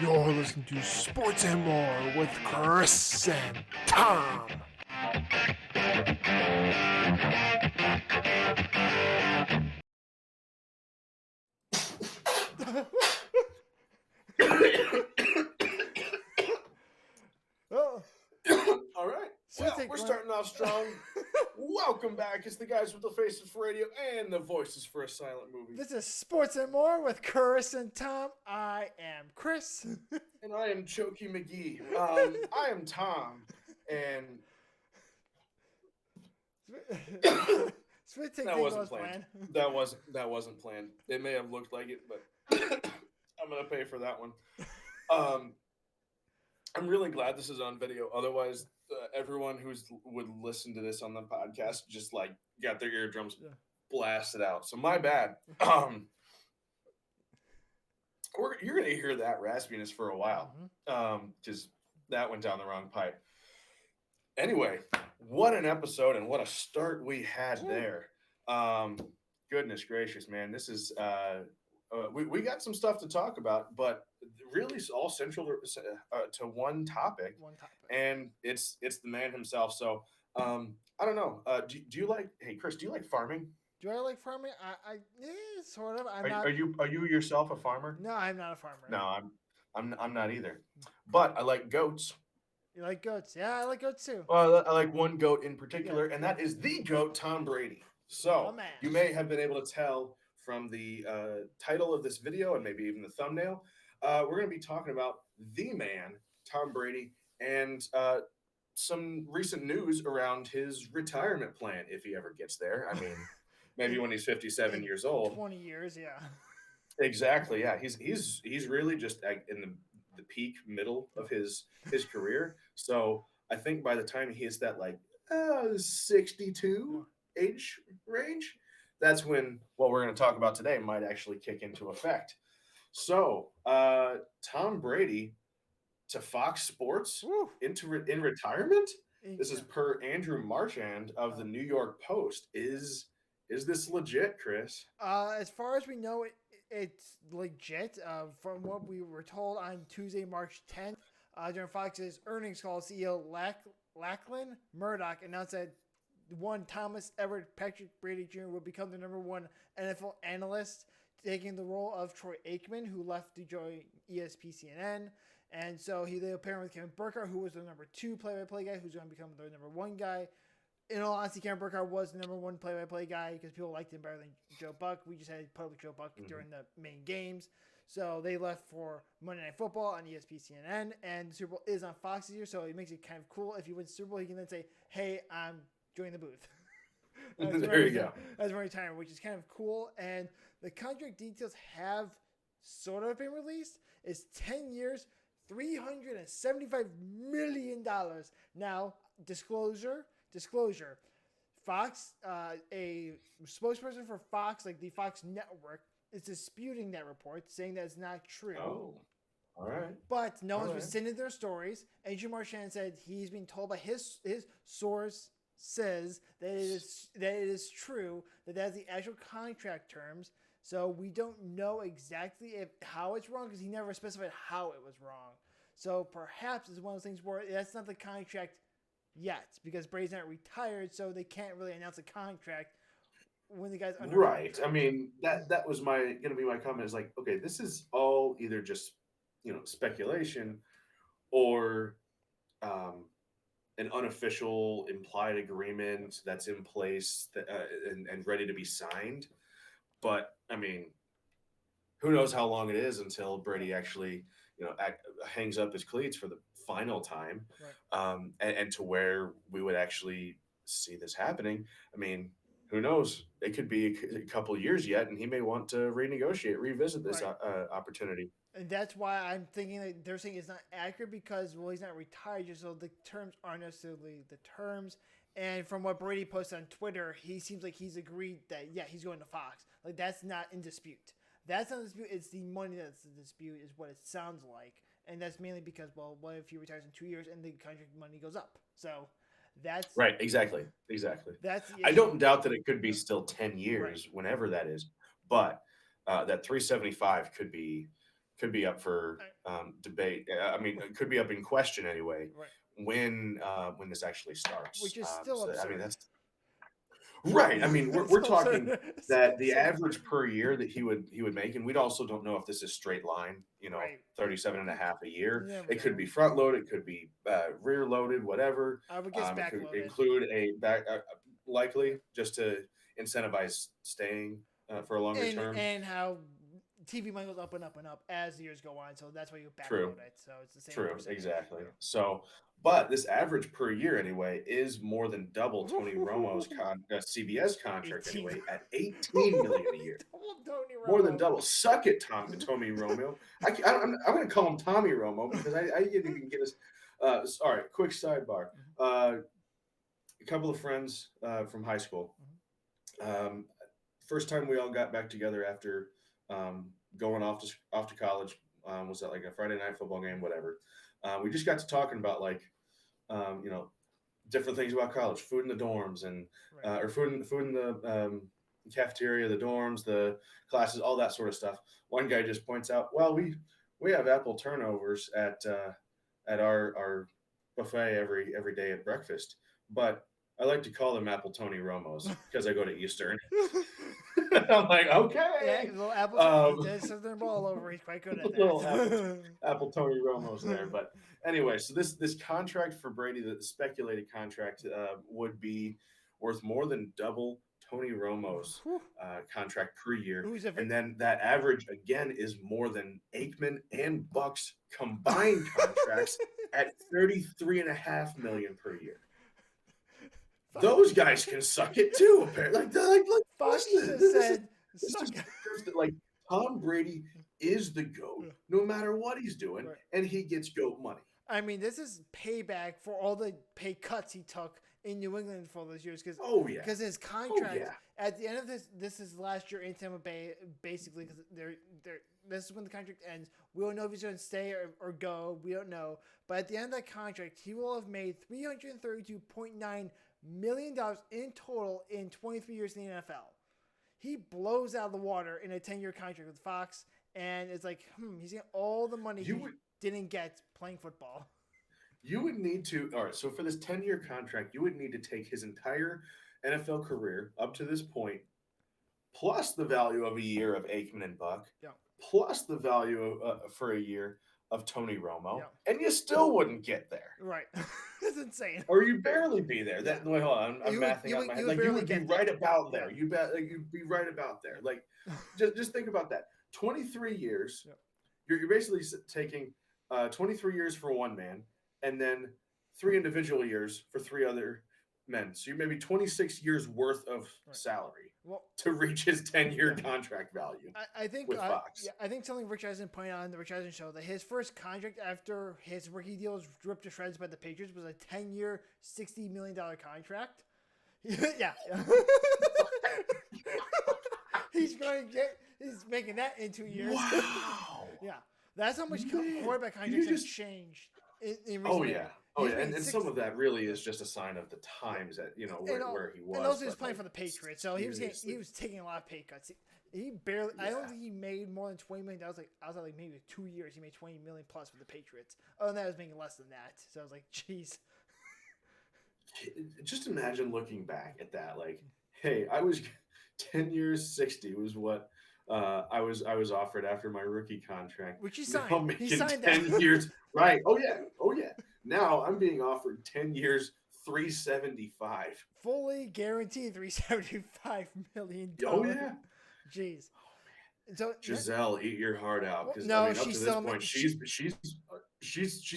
You're listening to Sports and More with Chris and Thom. Oh, All right. should Well, take we're one. starting off strong. Welcome back. It's the guys with the faces for radio and the voices for a silent movie. This is Sports and More with Chris and Thom. I am Chris. And I am Chokey McGee. I am Thom. And Should take that things wasn't as planned. planned. That wasn't planned. It may have looked like it, but I'm gonna pay for that one. I'm really glad this is on video. Otherwise, everyone would listen to this on the podcast just like got their eardrums Yeah. blasted out. So my bad. You're gonna hear that raspiness for a while, because that went down the wrong pipe. Anyway, what an episode and what a start we had there. Goodness gracious, man, this is we got some stuff to talk about, but really it's all central to one topic, One topic. and it's the man himself. So I don't know. Do you like? Hey, Chris, do you like farming? Do I like farming? Sort of. I'm not. Are you yourself a farmer? No, I'm not a farmer. No, I'm not either. But I like goats. You like goats? Yeah, I like goats too. Well, I like one goat in particular, and that is the goat, Tom Brady. So Oh, man. you may have been able to tell from the title of this video and maybe even the thumbnail. We're going to be talking about the man, Tom Brady, and some recent news around his retirement plan if he ever gets there. I mean, maybe when he's 57 years old. 20 years, yeah. Exactly. Yeah, he's really just in the peak middle of his career. So I think by the time he hits that 62 age range, that's when what we're going to talk about today might actually kick into effect. So Tom Brady to Fox Sports Woo. in retirement. This is per Andrew Marchand of the New York Post. Is this legit, Chris? As far as we know, it's legit. From what we were told on Tuesday, March 10th, during Fox's earnings call, CEO Lachlan Murdoch announced that Thomas Everett Patrick Brady Jr. will become the number one NFL analyst, taking the role of Troy Aikman, who left to join ESPN. And so they paired with Kevin Burkhardt, who was the number two play-by-play guy, who's going to become the number one guy. In all honesty, Kevin Burkhardt was the number one play-by-play guy because people liked him better than Joe Buck. We just had public Joe Buck during the main games. So they left for Monday Night Football on ESPN, and the Super Bowl is on Fox this year, so it makes it kind of cool. If he wins the Super Bowl, he can then say, hey, I'm joining the booth. There you go. As retirement, which is kind of cool. And the contract details have sort of been released. It's 10 years, $375 million. Now, disclosure. Fox, a spokesperson for Fox, like the Fox network, is disputing that report, saying that it's not true. Oh, all right. But no one's right. rescinded their stories. Andrew Marchand said he's been told by his source says that it is true that that's the actual contract terms. So we don't know exactly how it's wrong because he never specified how it was wrong. So perhaps it's one of those things where that's not the contract yet because Brady's not retired, so they can't really announce a contract when the guy's under Right. I mean, that was going to be my comment. Is like, okay, this is all either just speculation or an unofficial implied agreement that's in place and ready to be signed. But I mean, who knows how long it is until Brady actually hangs up his cleats for the final time, Right. and to where we would actually see this happening. I mean, who knows? It could be a couple years yet, and he may want to revisit this opportunity. And that's why I'm thinking that they're saying it's not accurate because, well, he's not retired, just so the terms aren't necessarily the terms. And from what Brady posted on Twitter, he seems like he's agreed that, yeah, he's going to Fox. Like, that's not in dispute. That's not in dispute. It's the money that's in dispute is what it sounds like. And that's mainly because, well, what if he retires in 2 years and the contract money goes up? So that's... Right, exactly. That's I don't doubt that it could be still 10 years, whenever that is. But that 375 could be could be up for debate. I mean, it could be up in question anyway Right. when this actually starts. Which is still So I mean, absurd. that's right. I mean, It's we're still absurd. talking It's still that the absurd. average per year that he would make, and we also don't know if this is straight line, Right. 37 and a half a year. You never It could know. be front loaded, it could be rear loaded, whatever. I would guess It could backloaded. include a back, likely just to incentivize staying for a longer term. And how TV money goes up and up and up as the years go on, so that's why you True. backload it. So it's the same True, percentage. exactly. So, but this average per year anyway is more than double Tony Romo's CBS contract 18. anyway at 18 million a year. Tony More than Romo. double. Suck it, Tommy Romeo. I'm going to call him Tommy Romo because I didn't even get us. All right, quick sidebar. A couple of friends from high school. First time we all got back together after going off to college. Was that like a Friday night football game, whatever? We just got to talking about like, different things about college, food in the dorms and or food in the cafeteria, the dorms, the classes, all that sort of stuff. One guy just points out, well, we have apple turnovers at our buffet every day at breakfast, but I like to call them Apple Tony Romos because I go to Eastern. I'm like, okay. Yeah, little apple. He does Southern ball over. He's quite good at that. Little apple Tony Romos there. But anyway, so this contract for Brady, the speculated contract, would be worth more than double Tony Romo's contract per year. And then that average again is more than Aikman and Buck's combined contracts at $33.5 million per year. Those guys can suck it too, apparently. Like Fox just said, like Tom Brady is the GOAT, no matter what he's doing, and he gets GOAT money. I mean, this is payback for all the pay cuts he took in New England for those years. Because because his contract at the end of this is last year in Tampa Bay, basically because this is when the contract ends. We don't know if he's going to stay or go. We don't know. But at the end of that contract, he will have made $332.9 million in total in 23 years in the NFL. He blows out of the water in a 10-year contract with Fox, and it's like, he's getting all the money he didn't get playing football. You would need to, all right, so for this 10-year contract, you would need to take his entire NFL career up to this point, plus the value of a year of Aikman and Buck, plus the value for a year of Tony Romo, and you still wouldn't get there. Right. It's insane. Or you'd barely be there. That wait, hold on, I'm mathing out my head. Like you would be right about there. You'd be right about there. Like just think about that. 23 years. You're basically taking 23 years for one man, and then 3 individual years for 3 other men. So you maybe 26 years worth of salary to reach his 10-year contract value. I think with Fox. I think something Rich Eisen pointed out on the Rich Eisen show that his first contract after his rookie deal was ripped to shreds by the Patriots was a 10-year, $60 million contract. Yeah. He's making that in 2 years. Wow. Yeah. That's how much quarterback contracts have changed in recent years. Oh yeah, and some of that really is just a sign of the times that where he was. And also, he was playing for the Patriots, so he was taking a lot of pay cuts. He barely. I don't think he made more than $20 million. I was like maybe 2 years he made $20 million plus for the Patriots. Oh, and that was making less than that. So I was like, jeez. Just imagine looking back at that. Like, hey, I was 10 years, 60 was what I was offered after my rookie contract, which he signed. I'm making He signed 10 that. years. Right. Oh yeah. Now I'm being offered 10 years, $375. Fully guaranteed $375 million. Oh yeah. Jeez. So Giselle, eat your heart out because no, up to this point, she's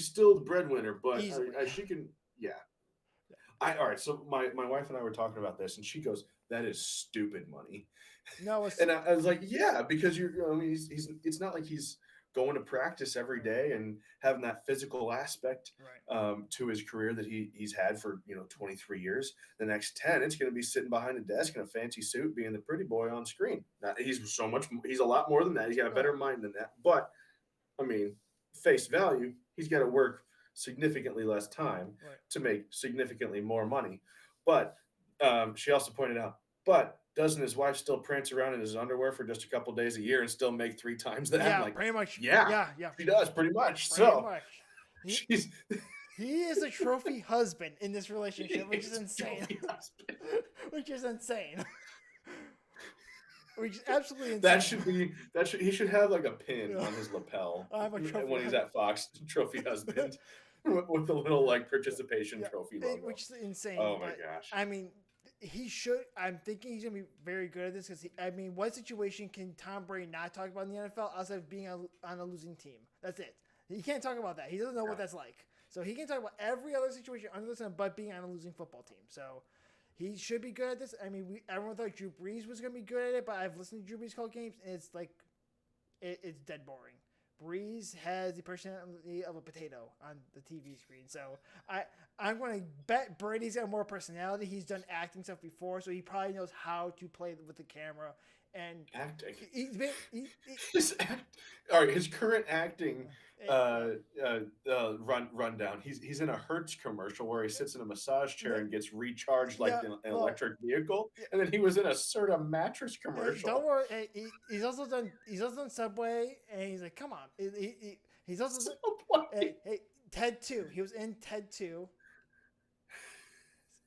still the breadwinner, but she can. Yeah. All right. So my wife and I were talking about this, and she goes, "That is stupid money." No, and I was like, "Yeah, because he's it's not like he's going to practice every day and having that physical aspect to his career that he's had for 23 years. The next 10, it's going to be sitting behind a desk in a fancy suit, being the pretty boy on screen. Now, he's a lot more than that. He's got a better mind than that. But I mean, face value, he's got to work significantly less time to make significantly more money. But she also pointed out, but doesn't his wife still prance around in his underwear for just a couple days a year and still make 3 times that? I'm Yeah, like, pretty much. yeah, Yeah, she does pretty much. pretty So much. He she's he is a trophy husband in this relationship, which is he's a insane. trophy husband. Which is insane. Which is absolutely insane. That should he should have like a pin Yeah. on his lapel I'm a trophy when he's husband. at Fox, trophy husband, with the little like participation Yeah, trophy logo. which is insane. Oh my But gosh. I mean, he should. I'm thinking he's gonna be very good at this because I mean, what situation can Tom Brady not talk about in the NFL outside of being on a losing team? That's it. He can't talk about that. He doesn't know what that's like. So he can talk about every other situation under the sun, but being on a losing football team. So he should be good at this. I mean, everyone thought Drew Brees was gonna be good at it, but I've listened to Drew Brees call games, and it's like it's dead boring. Breeze has the personality of a potato on the TV screen. So I'm going to bet Brady's got more personality. He's done acting stuff before, so he probably knows how to play with the camera. And Acting. he's been All right, his current acting rundown. He's in a Hertz commercial where he sits in a massage chair and gets recharged like an electric vehicle, and then he was in a Serta mattress commercial. Don't worry. He's also done Subway, and he's like, come on. He's also done, Ted 2. He was in Ted 2.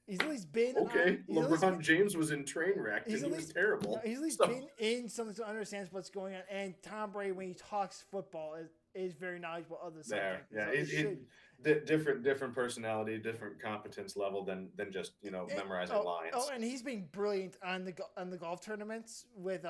He's at least been okay. LeBron James was in Trainwreck, and he was terrible. He's at least been in something to understand what's going on. And Tom Brady, when he talks football, is very knowledgeable of the subject. Yeah, different personality, different competence level than just memorizing lines. Oh, and he's been brilliant on the golf tournaments with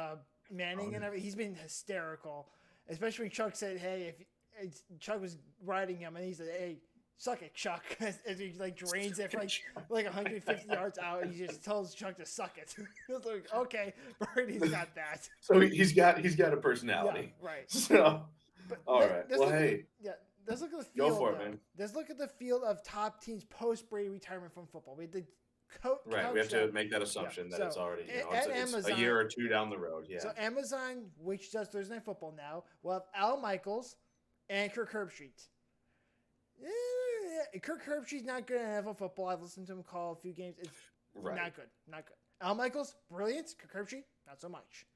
Manning and everything. He's been hysterical, especially when Chuck said, "Hey," if Chuck was riding him, and he said, "Hey, suck it, Chuck," as he like drains it for like 150 yards out, and he just tells Chuck to suck it. It's like, okay, Brady's got that. So he's got a personality, yeah, right? So, all right. Well, hey, let's look at the field. Go for it, man. Let's look at the field of top teams post Brady retirement from football. We did. Right, we have to make that assumption that it's already it's a year or two down the road. Yeah. So Amazon, which does Thursday Night Football now, will have Al Michaels and Kirk Herbstreit. Kirk Herbstreit's not good at NFL football. I've listened to him call a few games. It's not good. Al Michaels, brilliant. Kirk Herbstreit, not so much.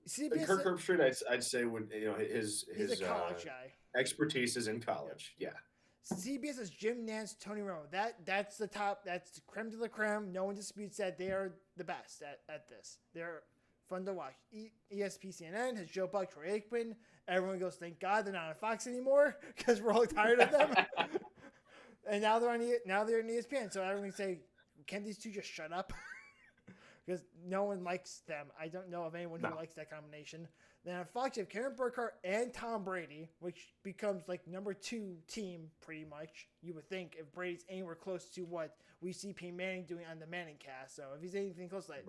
CBS, Kirk Herbstreit, I'd say would his a college guy. Expertise is in college. Yeah. CBS is Jim Nantz, Tony Romo. That's the top. That's creme de la creme. No one disputes that they are the best at this. They're fun to watch. ESPN has Joe Buck, Troy Aikman. Everyone goes, thank God they're not on Fox anymore because we're all tired of them. And now they're on ESPN. So everyone say, can these two just shut up? Because no one likes them. I don't know of anyone who likes that combination. Then on Fox, you have Karen Burkhardt and Tom Brady, which becomes like number 2 team pretty much. You would think if Brady's anywhere close to what we see Peyton Manning doing on the Manning cast. So if he's anything close to that,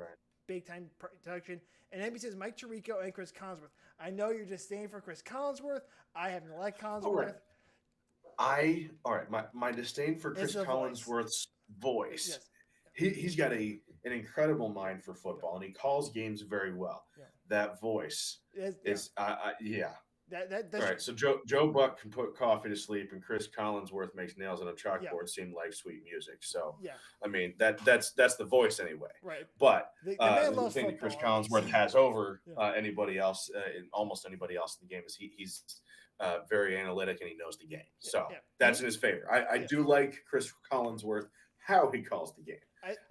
big time production. And NBC says Mike Tirico and Chris Collinsworth. I know you're just staying for Chris Collinsworth. I happen to like Collinsworth. My disdain for Chris Collinsworth's voice. Yes. He's got an incredible mind for football, and he calls games very well. Yeah. That voice is That's all right. So Joe Buck can put coffee to sleep, and Chris Collinsworth makes nails on a chalkboard seem like sweet music. So I mean that's the voice anyway. Right. But the man loves thing that Chris football, Collinsworth has over anybody else, almost anybody else in the game, is he's very analytic and he knows the game. So that's in his favor. I do like Chris Collinsworth how he calls the game.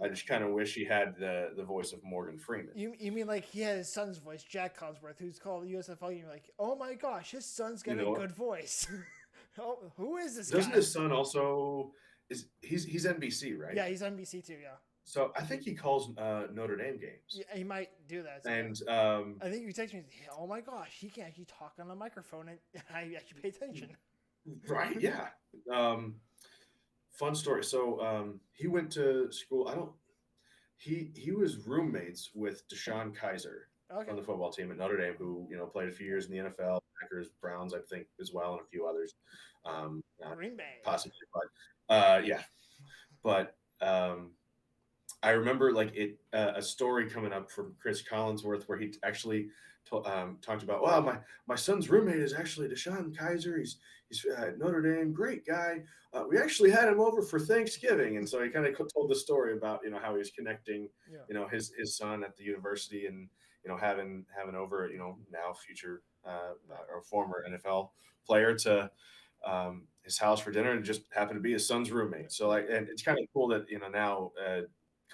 I just kind of wish he had the voice of Morgan Freeman. You mean like he had his son's voice, Jack Collinsworth, who's called USFL, and you're like, oh my gosh, his son's got a good voice. Who is this guy? Doesn't his son also he's NBC, right? Yeah, he's NBC too, yeah. So I think he calls Notre Dame games. Yeah, he might do that. And I think you text me, oh my gosh, he can actually talk on a microphone and I actually pay attention. Right, yeah. Fun story. So he went to school. He was roommates with Deshaun Kaiser on the football team at Notre Dame, who played a few years in the NFL, Packers, Browns, I think as well, and a few others. Green Bay, possibly, but I remember like a story coming up from Chris Collinsworth where he actually talked about, wow, my son's roommate is actually Deshaun Kaiser. He's at Notre Dame, great guy. We actually had him over for Thanksgiving, and so he kind of told the story about how he was connecting Yeah. his son at the university, and having over now future Right. or former NFL player to his house for dinner, and just happened to be his son's roommate. So like, and it's kind of cool that now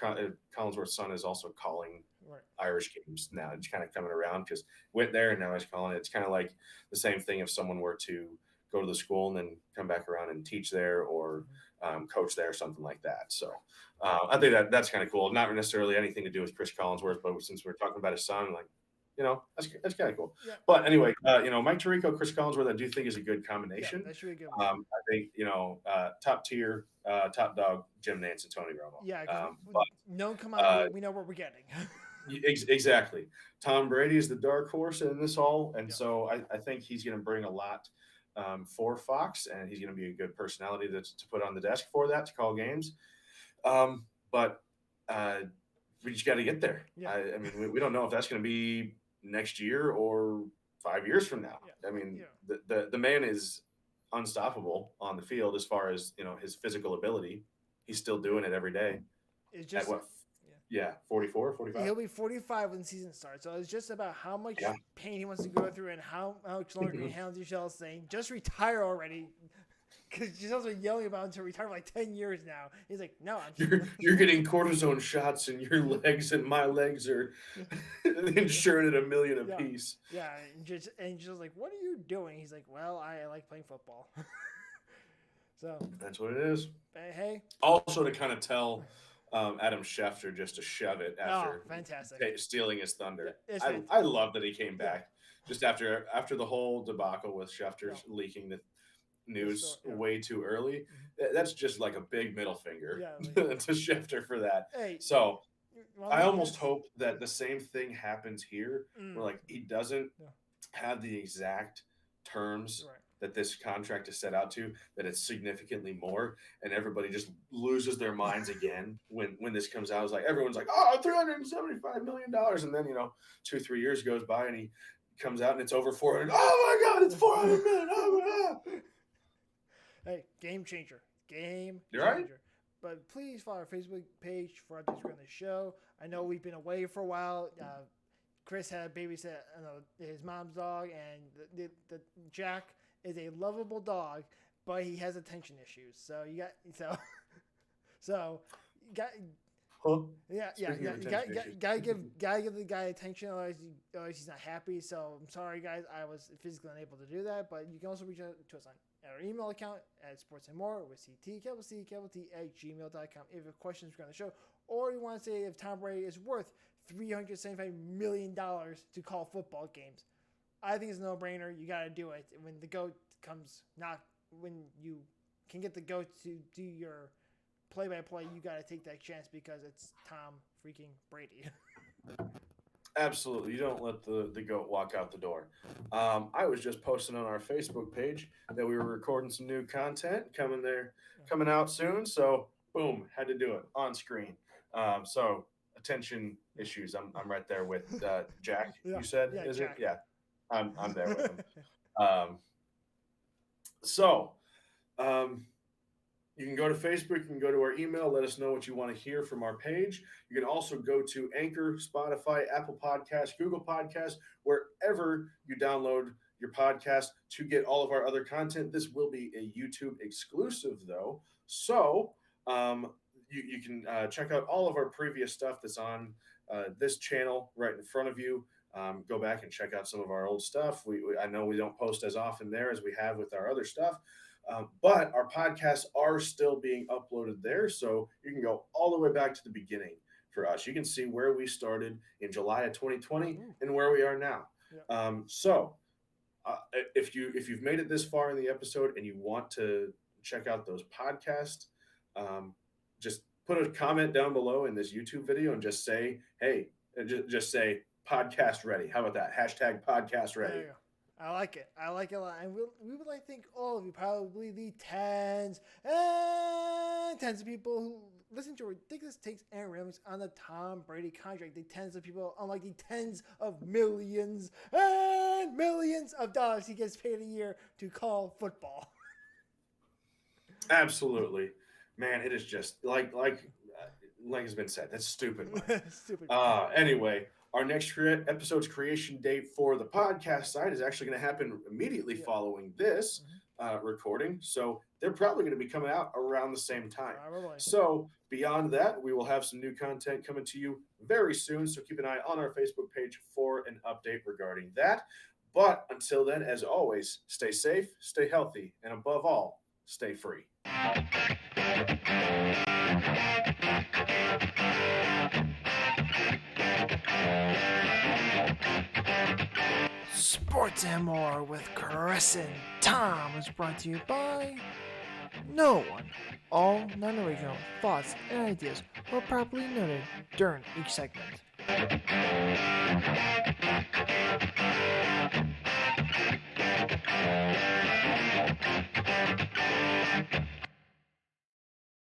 Collinsworth's son is also calling Right. Irish games now. It's kind of coming around because went there and now he's calling it. It's kind of like the same thing if someone were to go to the school and then come back around and teach there or coach there or something like that. So I think that's kind of cool. Not necessarily anything to do with Chris Collinsworth, but since we're talking about his son, like, that's kind of cool. Yeah. But anyway, Mike Tirico, Chris Collinsworth, I do think is a good Yeah, combination. that should be a good one. I think top tier, top dog, Jim Nance and Tony Romo. Yeah, But no come out. We know what we're getting. exactly, Tom Brady is the dark horse in this all, and Yeah. so I think he's going to bring a lot for Fox, and he's going to be a good personality to put on the desk for that to call games. But we just got to get there. Yeah. I mean, we don't know if that's going to be next year or 5 years from now. Yeah. I mean, Yeah. the man is unstoppable on the field as far as his physical ability. He's still doing it every day. It's just At what? Yeah, 44, 45. he'll be 45 when the season starts. So it's just about how much Yeah. pain he wants to go through and how much longer he can handle Giselle saying, just retire already. Because Giselle's been yelling about him to retire for like 10 years now. He's like, no, I'm You're getting cortisone shots in your legs, and my legs are insured at $1 million Yeah. apiece. Yeah, and just like, what are you doing? He's like, well, I like playing football. So That's what it is. hey, Also, to kind of tell Adam Schefter just to shove it after fantastic. stealing his thunder. Yeah, it's I fantastic. love that he came back just after the whole debacle with Schefter's leaking the news way too early. That's just like a big middle finger to Schefter for that. Hey, So I almost hope that the same thing happens here, where like he doesn't have the exact terms that this contract is set out to, that it's significantly more, and everybody just loses their minds again when this comes out. It's like everyone's like, oh, $375 million, and then 2-3 years goes by and he comes out and it's over 400. Oh my God, it's 400 million. Oh my God. Hey, game changer. Game You're changer. right. But please follow our Facebook page for updates on the show. I know we've been away for a while. Chris had to babysit his mom's dog, and the Jack is a lovable dog, but he has attention issues. So you got Huh? Yeah. Gotta give the guy attention, otherwise he's not happy. So I'm sorry, guys, I was physically unable to do that. But you can also reach out to us on our email account at sportsandmore with CT@gmail.com if you have questions regarding the show, or you want to say if Tom Brady is worth $375 million to call football games. I think it's a no-brainer. You got to do it when the GOAT comes. Not when you can get the GOAT to do your play-by-play. You got to take that chance because it's Tom freaking Brady. Absolutely. You don't let the goat walk out the door. I was just posting on our Facebook page that we were recording some new content coming out soon. So boom, had to do it on screen. So attention issues. I'm right there with Jack. Yeah. You said, Yeah, is Jack. it? Yeah, I'm there with him. So you can go to Facebook, you can go to our email, let us know what you want to hear from our page. You can also go to Anchor, Spotify, Apple Podcasts, Google Podcasts, wherever you download your podcast to get all of our other content. This will be a YouTube exclusive, though. So you can check out all of our previous stuff that's on this channel right in front of you. Go back and check out some of our old stuff. I know we don't post as often there as we have with our other stuff. But our podcasts are still being uploaded there, so you can go all the way back to the beginning for us. You can see where we started in July of 2020 and where we are now. Yeah. So if you've made it this far in the episode and you want to check out those podcasts, just put a comment down below in this YouTube video and just say, hey, just say podcast ready. How about that? Hashtag podcast ready. I like it. I like it a lot. And we would like to thank all of you, probably the tens and tens of people who listen to ridiculous takes and rims on the Tom Brady contract. The tens of people, unlike the tens of millions and millions of dollars he gets paid a year to call football. Absolutely, man. It is just like has been said. That's stupid. Stupid. Anyway, our next episode's creation date for the podcast side is actually going to happen immediately following this recording. So they're probably going to be coming out around the same time. Probably. So beyond that, we will have some new content coming to you very soon. So keep an eye on our Facebook page for an update regarding that. But until then, as always, stay safe, stay healthy, and above all, stay free. Sports and More with Chris and Thom is brought to you by no one. All non-original thoughts and ideas were properly noted during each segment.